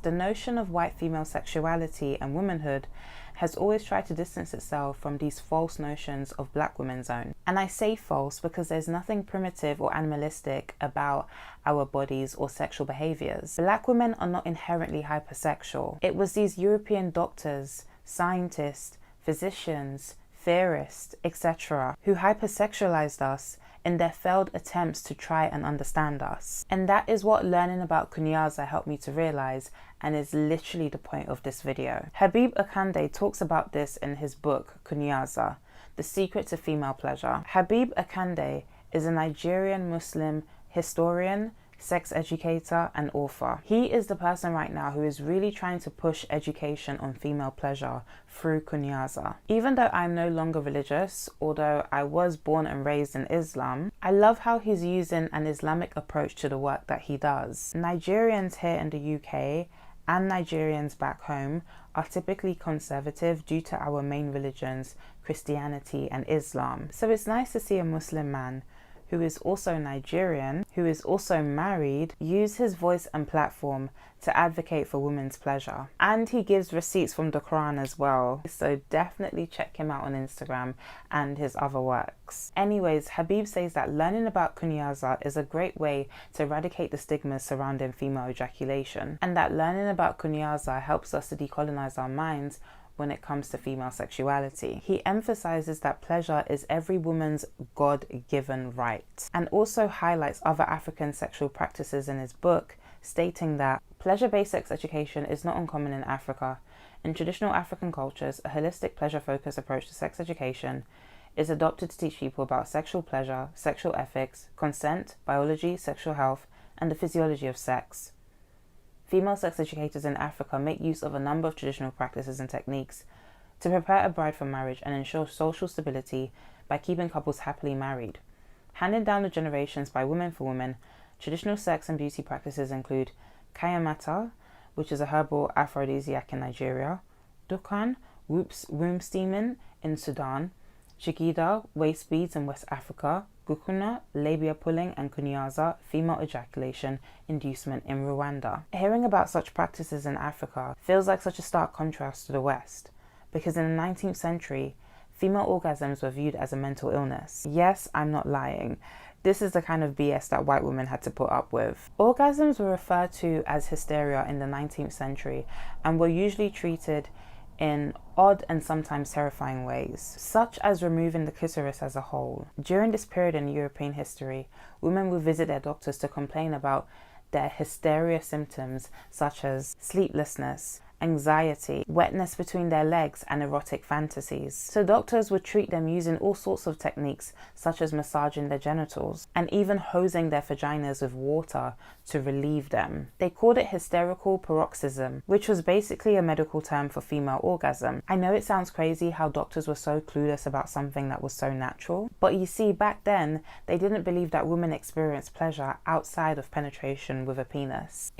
the notion of white female sexuality and womanhood has always tried to distance itself from these false notions of black women's own. And I say false because there's nothing primitive or animalistic about our bodies or sexual behaviors. Black women are not inherently hypersexual. It was these European doctors, scientists, physicians, theorists, etc., who hypersexualized us in their failed attempts to try and understand us. And that is what learning about Kunyaza helped me to realize, and is literally the point of this video. Habib Akande talks about this in his book, Kunyaza, The Secret to Female Pleasure. Habib Akande is a Nigerian Muslim historian, sex educator, and author. He is the person right now who is really trying to push education on female pleasure through Kunyaza. Even though I'm no longer religious, although I was born and raised in Islam, I love how he's using an Islamic approach to the work that he does. Nigerians here in the UK and Nigerians back home are typically conservative due to our main religions, Christianity and Islam. So it's nice to see a Muslim man who is also Nigerian, who is also married, use his voice and platform to advocate for women's pleasure. And he gives receipts from the Quran as well. So definitely check him out on Instagram and his other works. Anyways, Habib says that learning about Kunyaza is a great way to eradicate the stigmas surrounding female ejaculation, and that learning about Kunyaza helps us to decolonize our minds when it comes to female sexuality. He emphasizes that pleasure is every woman's God-given right, and also highlights other African sexual practices in his book, stating that pleasure-based sex education is not uncommon in Africa. In traditional African cultures, a holistic pleasure-focused approach to sex education is adopted to teach people about sexual pleasure, sexual ethics, consent, biology, sexual health, and the physiology of sex. Female sex educators in Africa make use of a number of traditional practices and techniques to prepare a bride for marriage and ensure social stability by keeping couples happily married. Handed down the generations by women for women, traditional sex and beauty practices include kayamata, which is a herbal aphrodisiac in Nigeria, dukan, womb steaming in Sudan, shigida, waist beads in West Africa, gukuna, labia pulling, and kunyaza, female ejaculation inducement in Rwanda. Hearing about such practices in Africa feels like such a stark contrast to the West, because in the 19th century, female orgasms were viewed as a mental illness. Yes, I'm not lying. This is the kind of BS that white women had to put up with. Orgasms were referred to as hysteria in the 19th century and were usually treated in odd and sometimes terrifying ways, such as removing the clitoris as a whole. During this period in European history, women would visit their doctors to complain about their hysteria symptoms such as sleeplessness, anxiety, wetness between their legs, and erotic fantasies. So doctors would treat them using all sorts of techniques such as massaging their genitals and even hosing their vaginas with water to relieve them. They called it hysterical paroxysm, which was basically a medical term for female orgasm. I know it sounds crazy how doctors were so clueless about something that was so natural, but you see, back then they didn't believe that women experienced pleasure outside of penetration with a penis.